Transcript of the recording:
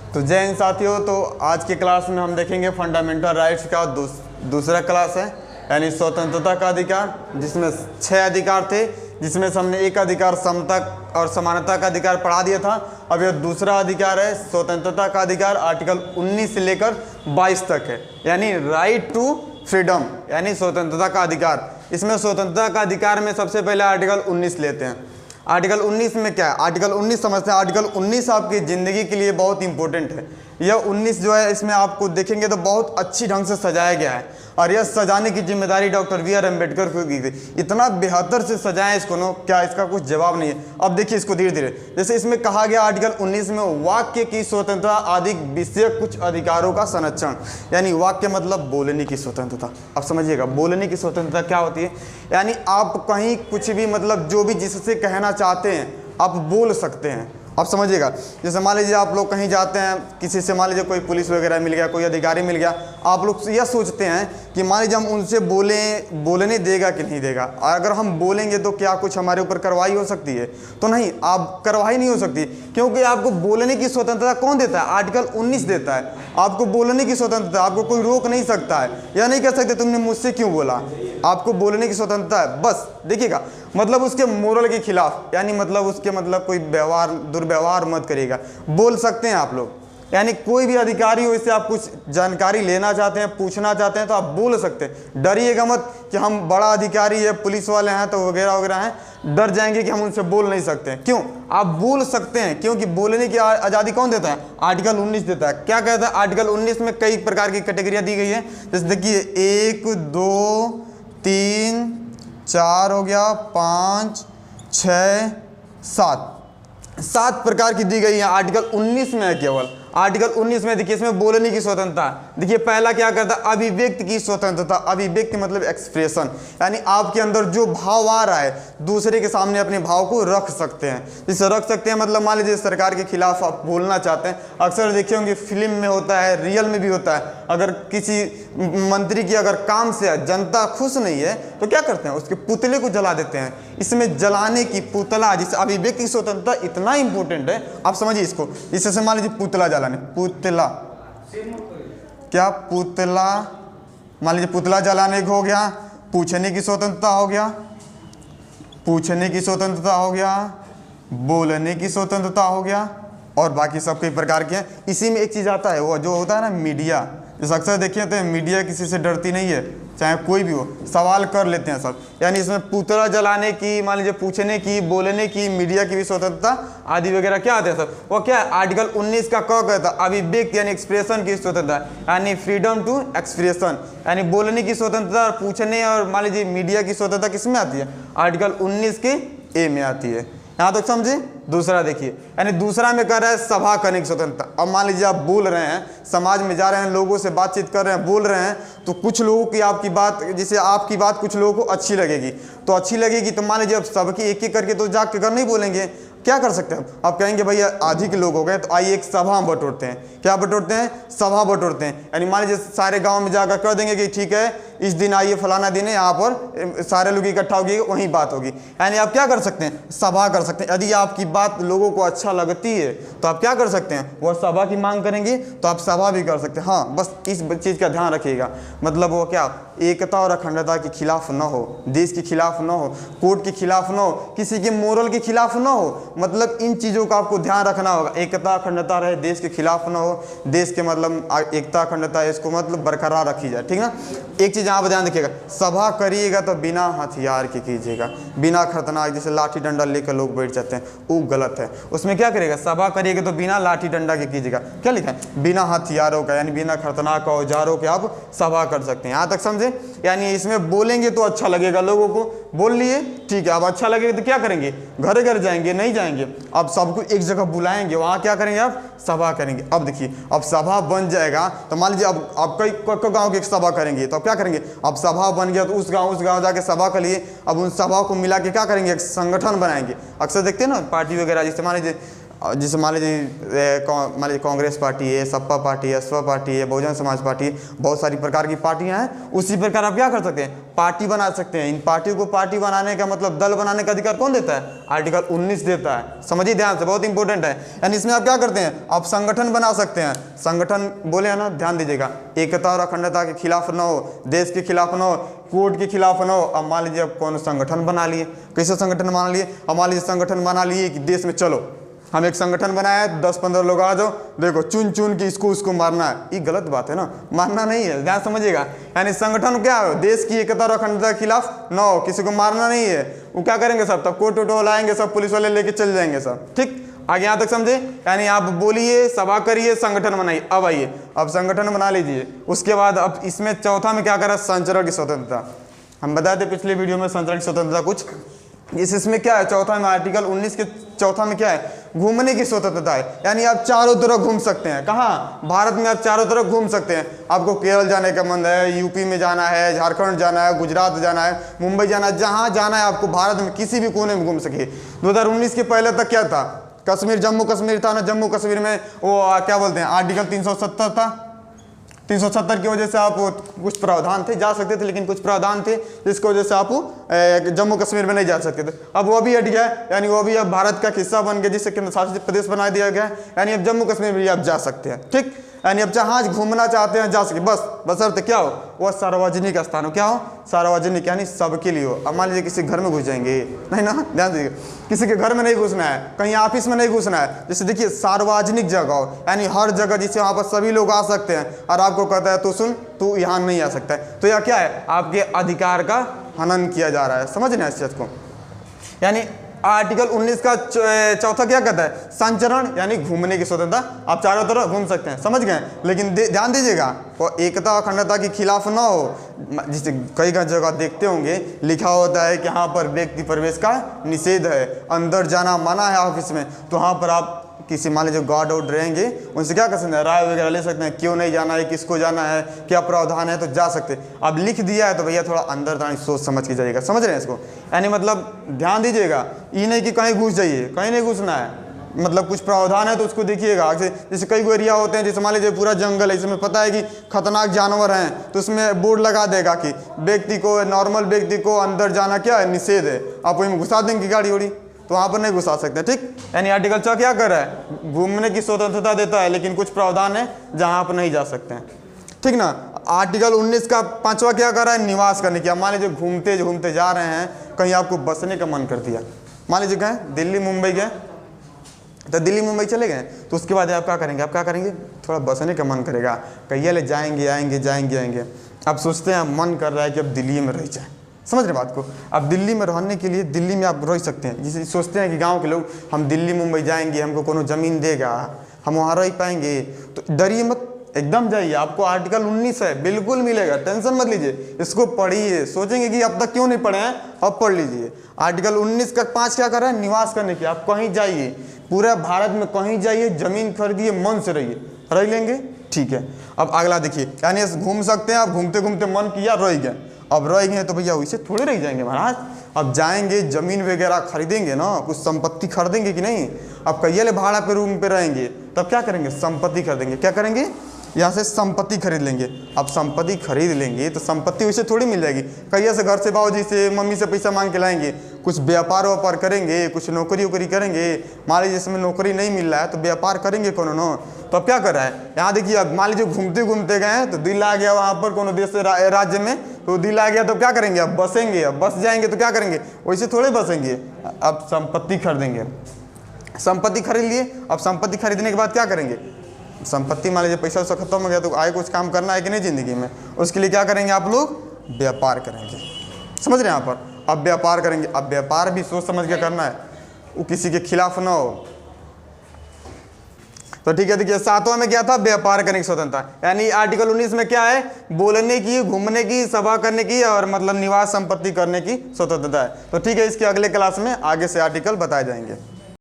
तो जय हिंद साथियों। तो आज की क्लास में हम देखेंगे फंडामेंटल राइट्स का दूसरा क्लास है, यानी स्वतंत्रता का अधिकार, जिसमें 6 अधिकार थे, जिसमें से हमने एक अधिकार समता और समानता का अधिकार पढ़ा दिया था। अब यह दूसरा अधिकार है स्वतंत्रता का अधिकार, आर्टिकल 19 से लेकर 22 तक है, यानी राइट टू फ्रीडम, यानी स्वतंत्रता का अधिकार। इसमें स्वतंत्रता का अधिकार में सबसे पहले आर्टिकल 19 लेते हैं। आर्टिकल 19 में क्या है? आर्टिकल 19 समझते हैं। आर्टिकल 19 आपकी ज़िंदगी के लिए बहुत इंपॉर्टेंट है। यह 19 जो है, इसमें आपको देखेंगे तो बहुत अच्छी ढंग से सजाया गया है, और यह सजाने की जिम्मेदारी डॉक्टर बी आर अम्बेडकर को की थी। इतना बेहतर से सजाएं इसको नो, क्या इसका कुछ जवाब नहीं है। अब देखिए इसको धीरे धीरे, जैसे इसमें कहा गया आर्टिकल 19 में वाक्य की स्वतंत्रता आदि विषय कुछ अधिकारों का संरक्षण, यानी वाक्य मतलब बोलने की स्वतंत्रता। अब समझिएगा बोलने की स्वतंत्रता क्या होती है, यानी आप कहीं कुछ भी मतलब जो भी जिससे कहना चाहते हैं आप बोल सकते हैं। आप समझिएगा, जैसे मान लीजिए आप लोग कहीं जाते हैं, किसी से मान लीजिए कोई पुलिस वगैरह मिल गया, कोई अधिकारी मिल गया, आप लोग यह सोचते हैं कि मान लीजिए हम उनसे बोलने देगा कि नहीं देगा, और अगर हम बोलेंगे तो क्या कुछ हमारे ऊपर कार्रवाई हो सकती है? तो नहीं, आप कार्रवाई नहीं हो सकती, क्योंकि आपको बोलने की स्वतंत्रता कौन देता है? आर्टिकल 19 देता है। आपको बोलने की स्वतंत्रता, आपको कोई रोक नहीं सकता है, यह नहीं कह सकते तुमने मुझसे क्यों बोला। आपको बोलने की स्वतंत्रता है, बस देखिएगा, मतलब उसके मोरल के खिलाफ, यानी मतलब उसके मतलब कोई दुर्व्यवहार मत करिएगा, बोल सकते हैं आप लोग। यानी कोई भी अधिकारी हो, इससे आप कुछ जानकारी लेना चाहते हैं, पूछना चाहते हैं तो आप बोल सकते हैं। डरिएगा मत कि हम बड़ा अधिकारी है, पुलिस वाले हैं तो वगैरह वगैरह हैं, डर जाएंगे कि हम उनसे बोल नहीं सकते हैं। क्यों? आप बोल सकते हैं, क्योंकि बोलने की आज़ादी कौन देता है? आर्टिकल 19 देता है। क्या कहता है आर्टिकल 19 में? कई प्रकार की कैटेगरियाँ दी गई है, जैसे देखिए 1 2 3 4 हो गया, 5 6 7 प्रकार की दी गई है। आर्टिकल 19 में है केवल। आर्टिकल 19 में देखिए, इसमें बोलने की स्वतंत्रता। देखिए पहला क्या करता है? अभिव्यक्ति की स्वतंत्रता। अभिव्यक्ति मतलब एक्सप्रेशन, यानी आपके अंदर जो भाव आ रहा है दूसरे के सामने अपने भाव को रख सकते हैं। जिसे रख सकते हैं मतलब मान लीजिए सरकार के खिलाफ आप बोलना चाहते हैं, अक्सर देखे होंगे फिल्म में होता है, रियल में भी होता है। अगर किसी मंत्री की अगर काम से जनता खुश नहीं है तो क्या करते हैं? उसके पुतले को जला देते हैं। इसमें जलाने की पुतला, जिसे अभिव्यक्ति की स्वतंत्रता इतना इंपॉर्टेंट है, आप समझिए इसको। इससे मान लीजिए पुतला जलाने, पुतला क्या? पुतला, मान लीजिए पुतला जलाने को हो गया, पूछने की स्वतंत्रता हो गया, पूछने की स्वतंत्रता हो गया, बोलने की स्वतंत्रता हो गया, और बाकी सब कई प्रकार के हैं। इसी में एक चीज़ आता है, वो जो होता है ना मीडिया, जैसे अक्सर देखिए तो मीडिया किसी से डरती नहीं है, चाहे कोई भी हो, सवाल कर लेते हैं सब। यानी इसमें पुतला जलाने की, मान लीजिए पूछने की, बोलने की, मीडिया की भी स्वतंत्रता आदि वगैरह क्या आते हैं सब, वो क्या है? आर्टिकल 19 का क्या कहता है? अभिव्यक्ति यानी एक्सप्रेशन की स्वतंत्रता, यानी फ्रीडम टू एक्सप्रेशन, यानी बोलने की स्वतंत्रता और पूछने और मान लीजिए मीडिया की स्वतंत्रता किस में आती है? आर्टिकल 19 के ए में आती है। यहाँ तक समझे? दूसरा देखिए, यानी दूसरा में कह रहा है सभा करने की स्वतंत्रता। अब मान लीजिए आप बोल रहे हैं, समाज में जा रहे हैं, लोगों से बातचीत कर रहे हैं, बोल रहे हैं, तो कुछ लोगों की आपकी बात, जैसे आपकी बात कुछ लोगों को अच्छी लगेगी, तो अच्छी लगेगी तो मान लीजिए अब सबकी एक एक करके तो जाके कर नहीं बोलेंगे, क्या कर सकते हैं आप? कहेंगे भैया अधिक लोग हो गए तो आइए एक सभा बटोरते हैं। क्या बटोरते हैं? सभा बटोरते हैं। यानी मान लीजिए सारे गांव में जाकर कर देंगे कि ठीक है इस दिन आइए, फलाना दिन है, यहाँ पर सारे लोग इकट्ठा होगी, वहीं बात होगी। यानी आप क्या कर सकते हैं? सभा कर सकते हैं। यदि आपकी बात लोगों को अच्छा लगती है तो आप क्या कर सकते हैं? वह सभा की मांग करेंगे तो आप सभा भी कर सकते हैं। हाँ, बस इस चीज़ का ध्यान रखिएगा, मतलब वो क्या, एकता और अखंडता के खिलाफ न हो, देश के खिलाफ न हो, कोर्ट के खिलाफ न हो, किसी के मोरल के खिलाफ न हो। मतलब इन चीज़ों का आपको ध्यान रखना होगा। एकता अखंडता रहे, देश के खिलाफ न हो, देश के मतलब एकता अखंडता है इसको मतलब बरकरार रखी जाए, ठीक ना। एक चीज़ यहाँ पर ध्यान रखिएगा, सभा करिएगा तो बिना हथियार के कीजिएगा, बिना खतरनाक, जैसे लाठी डंडा लेकर लोग बैठ जाते हैं, वो गलत है। उसमें क्या करिएगा? सभा करिएगा तो बिना लाठी डंडा के कीजिएगा। क्या लिखा है? बिना हथियारों का, यानी बिना खतरनाक औजारों के आप सभा कर सकते हैं। यहाँ तक समझे? यानी इसमें बोलेंगे तो अच्छा लगेगा लोगों को, बोल लिए ठीक है। अब अच्छा लगेगा तो क्या करेंगे? घर घर जाएंगे? नहीं जाएंगे। अब सबको एक जगह बुलाएंगे, वहाँ क्या करेंगे? आप सभा करेंगे। अब देखिए, अब सभा बन जाएगा तो मान लीजिए अब आप कई गाँव की सभा करेंगे, तो अब क्या करेंगे? अब सभा बन गया तो उस गाँव जाके सभा कर लिए। अब उन सभा को मिला के क्या करेंगे? एक संगठन बनाएंगे। अक्सर देखते हैं ना पार्टी वगैरह, जैसे मान लीजिए जैसे मान लीजिए कांग्रेस पार्टी है, सपा पार्टी है, सपा पार्टी है, बहुजन समाज पार्टी है, बहुत सारी प्रकार की पार्टियां हैं। उसी प्रकार आप क्या कर सकते हैं, पार्टी बना सकते हैं। इन पार्टियों को पार्टी बनाने का मतलब दल बनाने का अधिकार कौन देता है, आर्टिकल 19 देता है। समझिए ध्यान से, बहुत इंपॉर्टेंट है। यानी इसमें आप क्या करते हैं, आप संगठन बना सकते हैं। संगठन बोले है ना, ध्यान दीजिएगा, एकता और अखंडता के खिलाफ न हो, देश के खिलाफ न हो, कोर्ट के खिलाफ न हो। अब मान लीजिए आप कौन संगठन बना लिए, कैसे संगठन बना लिए, अब मान लीजिए संगठन बना लिए कि देश में चलो हम एक संगठन बनाया है, 10-15 लोग आ जाओ, देखो चुन चुन के इसको उसको मारना है। ये गलत बात है ना, मारना नहीं है, ध्यान समझिएगा। यानी संगठन क्या है, देश की एकता और अखंडता के खिलाफ न हो, किसी को मारना नहीं है। वो क्या करेंगे, सब तब कोर्ट वोट लाएंगे, सब पुलिस वाले लेके चल जाएंगे सब। ठीक, आगे यहाँ तक समझे। यानी आप बोलिए, सभा करिए, संगठन बनाइए। अब आइए, अब संगठन बना लीजिए। उसके बाद अब इसमें चौथा में क्या करा, संचरण की स्वतंत्रता। हम बताए थे पिछले वीडियो में संचरण की स्वतंत्रता कुछ। इसमें क्या है, चौथा में आर्टिकल 19 के चौथा में क्या है, घूमने की स्वतंत्रता है। यानी आप चारों तरफ घूम सकते हैं। कहाँ, भारत में आप चारों तरफ घूम सकते हैं। आपको केरल जाने का मन है, यूपी में जाना है, झारखंड जाना है, गुजरात जाना है, मुंबई जाना है, जहाँ जाना है आपको भारत में किसी भी कोने में घूम सके। 2019 के पहले तक क्या था, कश्मीर, जम्मू कश्मीर था ना, जम्मू कश्मीर में वो क्या बोलते हैं, आर्टिकल 370 था। 370 की वजह से आप कुछ प्रावधान थे, जा सकते थे, लेकिन कुछ प्रावधान थे जिसकी वजह से आप जम्मू कश्मीर में नहीं जा सकते थे। अब वो भी हट गया, यानी वो भी अब भारत का हिस्सा बन गया, जिससे केंद्र शासित प्रदेश बना दिया गया। यानी अब जम्मू कश्मीर में भी आप जा सकते हैं। ठीक, यानी अब जहाँ घूमना चाहते हैं जा सके, बस अर्थ क्या हो, वह सार्वजनिक स्थान हो। क्या हो, सार्वजनिक, यानी सबके लिए हो। अब मान लीजिए किसी घर में घुस जाएंगे, नहीं ना, ध्यान दीजिए, किसी के घर में नहीं घुसना है, कहीं ऑफिस में नहीं घुसना है। जैसे देखिए सार्वजनिक जगह हो, यानी हर जगह जिससे वहाँ पर सभी लोग आ सकते हैं, और आपको कहता है तू सुन, तू यहाँ नहीं आ सकता है, तो यह क्या है, आपके अधिकार का हनन किया जा रहा है। समझ रहे हैं इस चीज को। यानी आर्टिकल 19 का चौथा क्या कहता है, संचरण, यानी घूमने की स्वतंत्रता। आप चारों तरफ घूम सकते हैं, समझ गए। लेकिन ध्यान दीजिएगा, वो एकता अखंडता के खिलाफ ना हो। जिसे कई जगह देखते होंगे लिखा होता है कि यहाँ पर व्यक्ति प्रवेश का निषेध है, अंदर जाना मना है ऑफिस में, तो वहाँ पर आप किसी मान लीजिए गार्ड आउट रहेंगे, उनसे क्या कर सकते हैं, राय वगैरह ले सकते हैं, क्यों नहीं जाना है, किसको जाना है, क्या प्रावधान है, तो जा सकते हैं। अब लिख दिया है तो भैया थोड़ा अंदर दानी सोच समझ के जाइएगा। समझ रहे हैं इसको, यानी मतलब ध्यान दीजिएगा, ये नहीं कि कहीं घुस जाइए, कहीं नहीं घुसना है। मतलब कुछ प्रावधान है तो उसको देखिएगा। जैसे कई एरिया होते हैं, जैसे मान लीजिए पूरा जंगल है, इसमें पता है कि खतरनाक जानवर हैं, तो उसमें बोर्ड लगा देगा कि व्यक्ति को, नॉर्मल व्यक्ति को अंदर जाना क्या है, निषेध है। आप वहीं घुसा देंगे गाड़ी उड़ी, तो वहाँ पर नहीं घुसा सकते। ठीक, यानी आर्टिकल 4 क्या कर रहा है, घूमने की स्वतंत्रता देता है, लेकिन कुछ प्रावधान है जहाँ आप नहीं जा सकते हैं। ठीक ना। आर्टिकल 19 का 5वां क्या कर रहा है, निवास करने की। मान लीजिए घूमते घूमते जा रहे हैं, कहीं आपको बसने का मन कर दिया, मान लीजिए गए दिल्ली मुंबई गए, तो दिल्ली मुंबई चले गए, तो उसके बाद आप क्या करेंगे, आप क्या करेंगे, थोड़ा बसने का मन करेगा, कहीं ले जाएंगे आएंगे। आप सोचते हैं, मन कर रहा है कि अब दिल्ली में रह जाए। समझ रहे बात को। अब दिल्ली में रहने के लिए दिल्ली में आप रह सकते हैं। जिसे सोचते हैं कि गांव के लोग हम दिल्ली मुंबई जाएंगे, हमको कोनो ज़मीन देगा, हम वहाँ रह पाएंगे, तो डरिए मत, एकदम जाइए। आपको आर्टिकल 19 है, बिल्कुल मिलेगा, टेंशन मत लीजिए, इसको पढ़िए। सोचेंगे कि अब तक क्यों नहीं पढ़े हैं, अब पढ़ लीजिए। आर्टिकल 19 का 5 क्या कर रहा है, निवास करने की। आप कहीं जाइए, पूरा भारत में कहीं जाइए, ज़मीन खरीदिए, मन से रहिए, रह लेंगे, ठीक है। अब अगला देखिए, यानी घूम सकते हैं आप, घूमते घूमते मन किया रह गए। अब रह गए तो भैया वैसे थोड़े रह जाएंगे महाराज, अब जाएंगे ज़मीन वगैरह खरीदेंगे ना, कुछ संपत्ति खरीदेंगे कि नहीं। अब कहिए ले भाड़ा पे रूम पे रहेंगे, तब क्या करेंगे, संपत्ति खरीदेंगे। क्या करेंगे, यहाँ से संपत्ति खरीद लेंगे। अब संपत्ति खरीद लेंगे तो संपत्ति वैसे थोड़ी मिल जाएगी, कहिए से घर से बाबूजी से मम्मी से पैसा मांग के लाएंगे, कुछ व्यापार करेंगे, कुछ नौकरी वोकरी करेंगे। मान लीजिए इसमें नौकरी नहीं मिल रहा है तो व्यापार करेंगे कोनो नो। तो अब क्या कर रहा है, यहाँ देखिए, अब मान लीजिए घूमते घूमते गए तो दिल आ गया वहाँ पर कोनो देश राज्य में, तो दिल आ गया तो क्या करेंगे, अब बसेंगे। अब बस जाएंगे तो क्या करेंगे, वैसे थोड़े बसेंगे, अब संपत्ति खरीदेंगे। संपत्ति खरीद लिए, अब संपत्ति खरीदने के बाद क्या करेंगे, संपत्ति मान लीजिए पैसा वैसा खत्म हो गया तो आगे कुछ काम करना है कि नहीं ज़िंदगी में, उसके लिए क्या करेंगे आप लोग, व्यापार करेंगे। समझ रहे हैं यहाँ पर, अब व्यापार करेंगे। अब व्यापार भी सोच समझ के करना है, वो किसी के खिलाफ ना हो। तो ठीक है, देखिए 7वां में क्या था, व्यापार करने की स्वतंत्रता। यानी आर्टिकल 19 में क्या है, बोलने की, घूमने की, सभा करने की और मतलब निवास संपत्ति करने की स्वतंत्रता है। तो ठीक है, इसके अगले क्लास में आगे से आर्टिकल बताए जाएंगे।